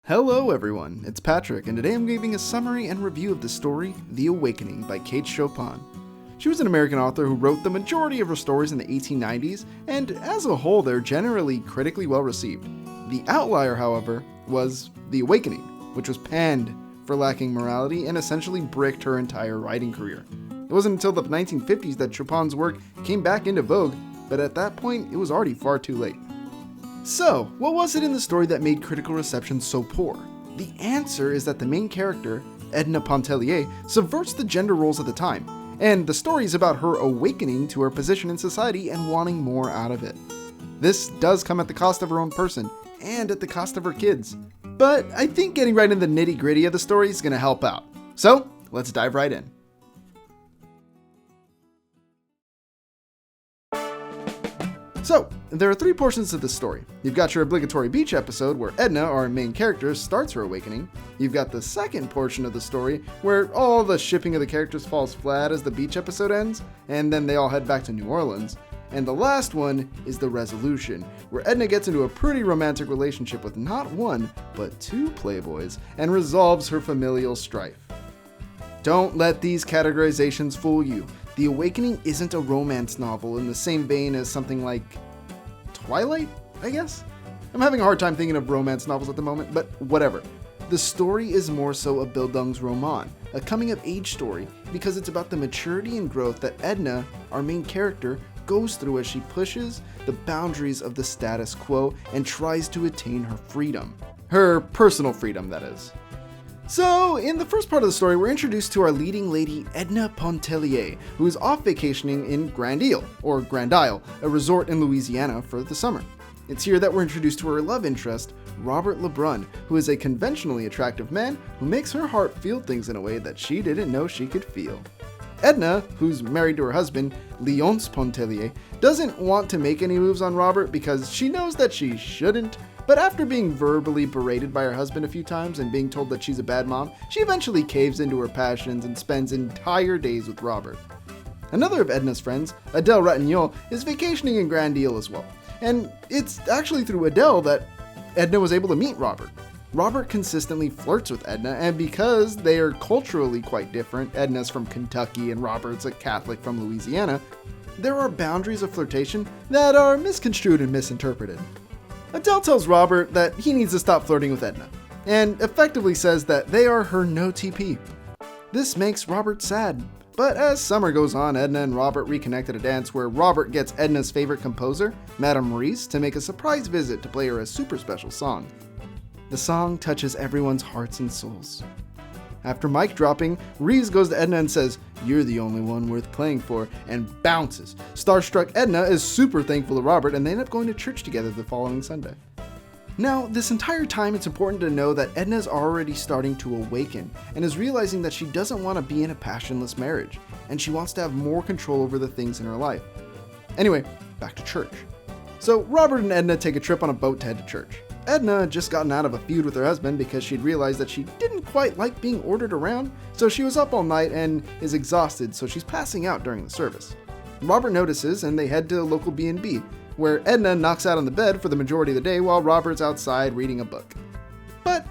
Hello everyone, it's Patrick, and today I'm giving a summary and review of the story, The Awakening by Kate Chopin. She was an American author who wrote the majority of her stories in the 1890s, and as a whole they're generally critically well received. The outlier, however, was The Awakening, which was panned for lacking morality and essentially bricked her entire writing career. It wasn't until the 1950s that Chopin's work came back into vogue, but at that point it was already far too late. So, what was it in the story that made critical reception so poor? The answer is that the main character, Edna Pontellier, subverts the gender roles of the time, and the story is about her awakening to her position in society and wanting more out of it. This does come at the cost of her own person, and at the cost of her kids. But I think getting right into the nitty-gritty of the story is going to help out. So, let's dive right in. So, there are three portions of the story. You've got your obligatory beach episode where Edna, our main character, starts her awakening. You've got the second portion of the story where all the shipping of the characters falls flat as the beach episode ends, and then they all head back to New Orleans. And the last one is the resolution, where Edna gets into a pretty romantic relationship with not one, but two playboys, and resolves her familial strife. Don't let these categorizations fool you. The Awakening isn't a romance novel in the same vein as something like Twilight, I guess? I'm having a hard time thinking of romance novels at the moment, but whatever. The story is more so a Bildungsroman, a coming-of-age story, because it's about the maturity and growth that Edna, our main character, goes through as she pushes the boundaries of the status quo and tries to attain her freedom. Her personal freedom, that is. So, in the first part of the story, we're introduced to our leading lady, Edna Pontellier, who is off vacationing in Grand Isle, a resort in Louisiana for the summer. It's here that we're introduced to her love interest, Robert Lebrun, who is a conventionally attractive man who makes her heart feel things in a way that she didn't know she could feel. Edna, who's married to her husband, Léonce Pontellier, doesn't want to make any moves on Robert because she knows that she shouldn't, but after being verbally berated by her husband a few times and being told that she's a bad mom, she eventually caves into her passions and spends entire days with Robert. Another of Edna's friends, Adèle Ratignolle, is vacationing in Grand Isle as well, and it's actually through Adèle that Edna was able to meet Robert. Robert consistently flirts with Edna, and because they are culturally quite different, Edna's from Kentucky and Robert's a Catholic from Louisiana, there are boundaries of flirtation that are misconstrued and misinterpreted. Adèle tells Robert that he needs to stop flirting with Edna, and effectively says that they are her no TP. This makes Robert sad, but as summer goes on, Edna and Robert reconnect at a dance where Robert gets Edna's favorite composer, Madame Maurice, to make a surprise visit to play her a super special song. The song touches everyone's hearts and souls. After mic dropping, Reese goes to Edna and says, "You're the only one worth playing for," and bounces. Starstruck Edna is super thankful to Robert, and they end up going to church together the following Sunday. Now, this entire time it's important to know that Edna's already starting to awaken, and is realizing that she doesn't want to be in a passionless marriage, and she wants to have more control over the things in her life. Anyway, back to church. So Robert and Edna take a trip on a boat to head to church. Edna had just gotten out of a feud with her husband because she'd realized that she didn't quite like being ordered around, so she was up all night and is exhausted, so she's passing out during the service. Robert notices and they head to a local B&B, where Edna knocks out on the bed for the majority of the day while Robert's outside reading a book. But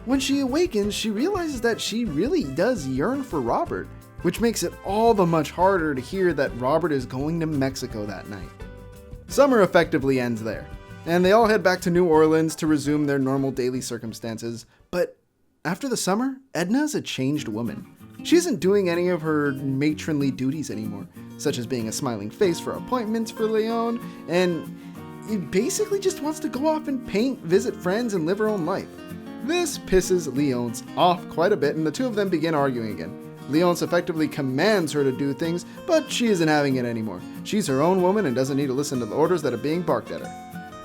when she awakens, she realizes that she really does yearn for Robert, which makes it all the much harder to hear that Robert is going to Mexico that night. Summer effectively ends there, and they all head back to New Orleans to resume their normal daily circumstances. But after the summer, Edna is a changed woman. She isn't doing any of her matronly duties anymore, such as being a smiling face for appointments for Leon, and he basically just wants to go off and paint, visit friends, and live her own life. This pisses Léonce off quite a bit, and the two of them begin arguing again. Léonce effectively commands her to do things, but she isn't having it anymore. She's her own woman and doesn't need to listen to the orders that are being barked at her.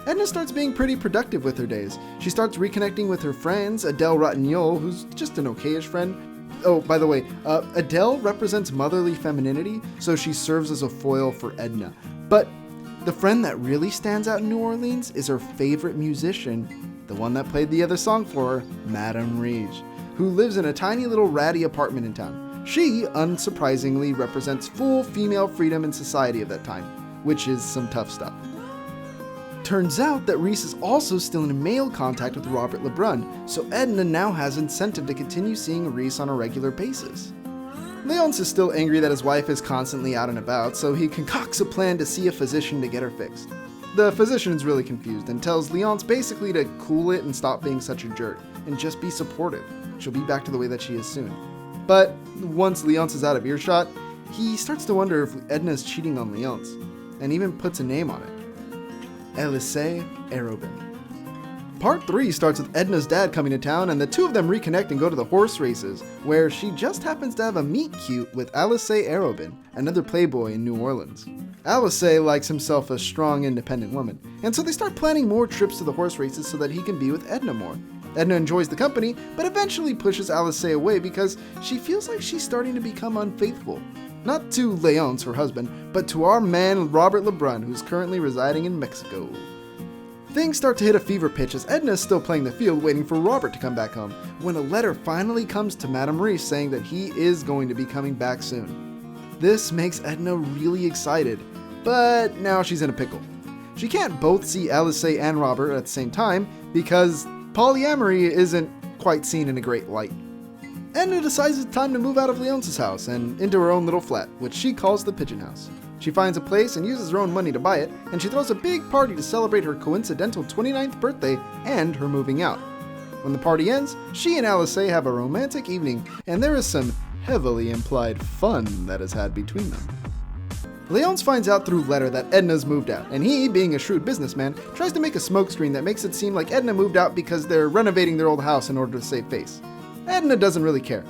Edna starts being pretty productive with her days. She starts reconnecting with her friends, Adèle Ratignolle, who's just an okayish friend. Oh, by the way, Adèle represents motherly femininity, so she serves as a foil for Edna. But the friend that really stands out in New Orleans is her favorite musician, the one that played the other song for her, Madame Maurice, who lives in a tiny little ratty apartment in town. She, unsurprisingly, represents full female freedom in society of that time, which is some tough stuff. Turns out that Reese is also still in male contact with Robert Lebrun, so Edna now has incentive to continue seeing Reese on a regular basis. Leonce is still angry that his wife is constantly out and about, so he concocts a plan to see a physician to get her fixed. The physician is really confused and tells Leonce basically to cool it and stop being such a jerk, and just be supportive. She'll be back to the way that she is soon. But once Leonce is out of earshot, he starts to wonder if Edna is cheating on Leonce, and even puts a name on it. Elisée Arobin. Part 3 starts with Edna's dad coming to town, and the two of them reconnect and go to the horse races, where she just happens to have a meet cute with Elisée Arobin, another playboy in New Orleans. Elisée likes himself a strong, independent woman, and so they start planning more trips to the horse races so that he can be with Edna more. Edna enjoys the company, but eventually pushes Elisée away because she feels like she's starting to become unfaithful. Not to Leonce, her husband, but to our man Robert Lebrun, who's currently residing in Mexico. Things start to hit a fever pitch as Edna is still playing the field waiting for Robert to come back home, when a letter finally comes to Madame Reese saying that he is going to be coming back soon. This makes Edna really excited, but now she's in a pickle. She can't both see Elisée and Robert at the same time because polyamory isn't quite seen in a great light. Edna decides it's time to move out of Leonce's house and into her own little flat, which she calls the Pigeon House. She finds a place and uses her own money to buy it, and she throws a big party to celebrate her coincidental 29th birthday and her moving out. When the party ends, she and Elisée have a romantic evening, and there is some heavily implied fun that is had between them. Leonce finds out through letter that Edna's moved out, and he, being a shrewd businessman, tries to make a smokescreen that makes it seem like Edna moved out because they're renovating their old house in order to save face. Edna doesn't really care.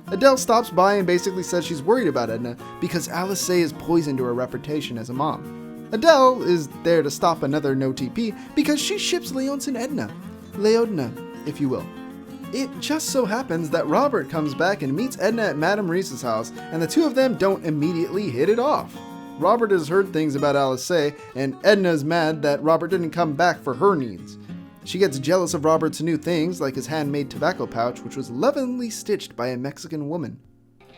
Adele stops by and basically says she's worried about Edna because Elisée is poison to her reputation as a mom. Adele is there to stop another no TP because she ships Leonce and Edna. Leodna, if you will. It just so happens that Robert comes back and meets Edna at Madame Reese's house, and the two of them don't immediately hit it off. Robert has heard things about Elisée, and Edna's mad that Robert didn't come back for her needs. She gets jealous of Robert's new things, like his handmade tobacco pouch, which was lovingly stitched by a Mexican woman.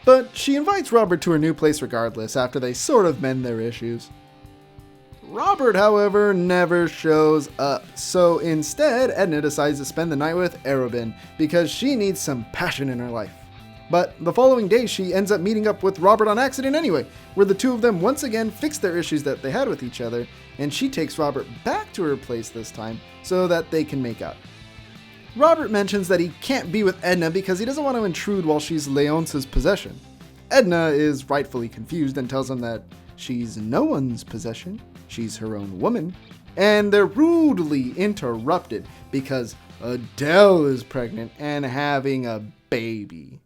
But she invites Robert to her new place regardless, after they sort of mend their issues. Robert, however, never shows up, so instead Edna decides to spend the night with Arobin, because she needs some passion in her life. But the following day she ends up meeting up with Robert on accident anyway, where the two of them once again fix their issues that they had with each other, and she takes Robert back to her place this time so that they can make out. Robert mentions that he can't be with Edna because he doesn't want to intrude while she's Leonce's possession. Edna is rightfully confused and tells him that she's no one's possession, she's her own woman, and they're rudely interrupted because Adele is pregnant and having a baby.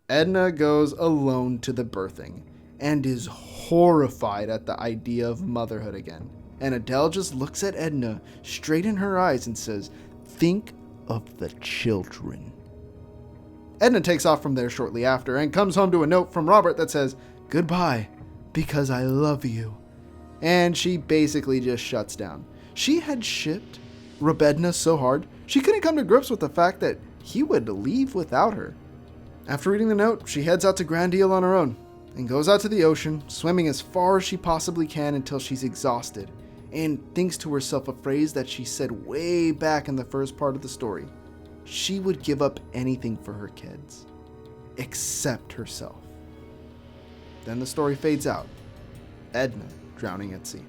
Edna goes alone to the birthing and is horrified at the idea of motherhood again. And Adele just looks at Edna straight in her eyes and says, "Think of the children." Edna takes off from there shortly after and comes home to a note from Robert that says, "Goodbye, because I love you." And she basically just shuts down. She had shipped Edna so hard, she couldn't come to grips with the fact that he would leave without her. After reading the note, she heads out to Grand Isle on her own and goes out to the ocean, swimming as far as she possibly can until she's exhausted, and thinks to herself a phrase that she said way back in the first part of the story. She would give up anything for her kids, except herself. Then the story fades out. Edna drowning at sea.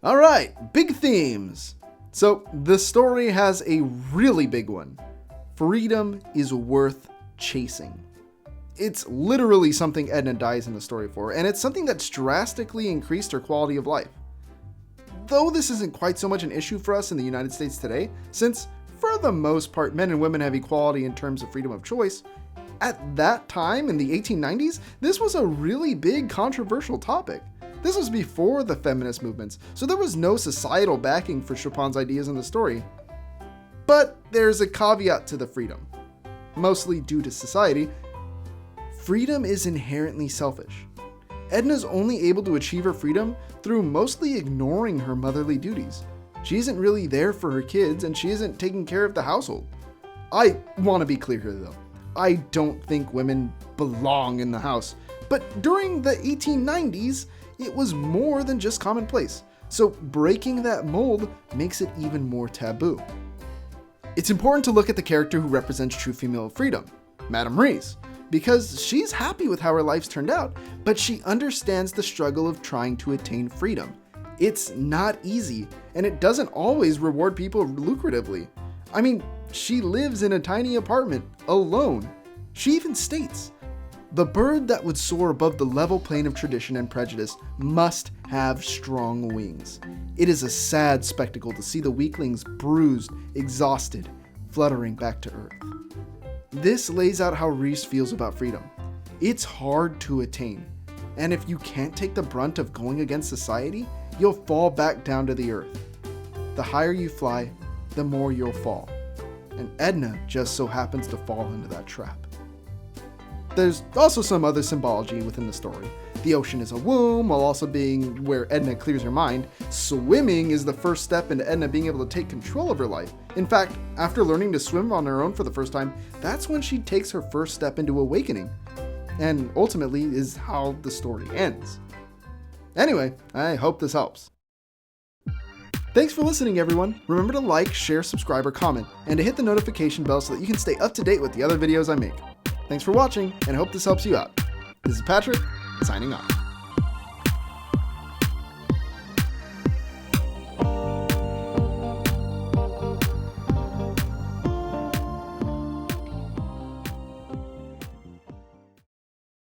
All right, big themes. So the story has a really big one. Freedom is worth chasing. It's literally something Edna dies in the story for, and it's something that's drastically increased her quality of life. Though this isn't quite so much an issue for us in the United States today, since for the most part men and women have equality in terms of freedom of choice, at that time in the 1890s, this was a really big controversial topic. This was before the feminist movements, so there was no societal backing for Chopin's ideas in the story. But there's a caveat to the freedom. Mostly due to society, freedom is inherently selfish. Edna's only able to achieve her freedom through mostly ignoring her motherly duties. She isn't really there for her kids, and she isn't taking care of the household. I want to be clear here though. I don't think women belong in the house. But during the 1890s, it was more than just commonplace. So breaking that mold makes it even more taboo. It's important to look at the character who represents true female freedom, Madame Reese, because she's happy with how her life's turned out, but she understands the struggle of trying to attain freedom. It's not easy, and it doesn't always reward people lucratively. I mean, she lives in a tiny apartment, alone. She even states, "The bird that would soar above the level plane of tradition and prejudice must have strong wings." It is a sad spectacle to see the weaklings bruised, exhausted, fluttering back to earth. This lays out how Reese feels about freedom. It's hard to attain, and if you can't take the brunt of going against society, you'll fall back down to the earth. The higher you fly, the more you'll fall. And Edna just so happens to fall into that trap. There's also some other symbology within the story. The ocean is a womb, while also being where Edna clears her mind. Swimming is the first step into Edna being able to take control of her life. In fact, after learning to swim on her own for the first time, that's when she takes her first step into awakening. And ultimately is how the story ends. Anyway, I hope this helps. Thanks for listening, everyone. Remember to like, share, subscribe, or comment, and to hit the notification bell so that you can stay up to date with the other videos I make. Thanks for watching, and I hope this helps you out. This is Patrick, signing off.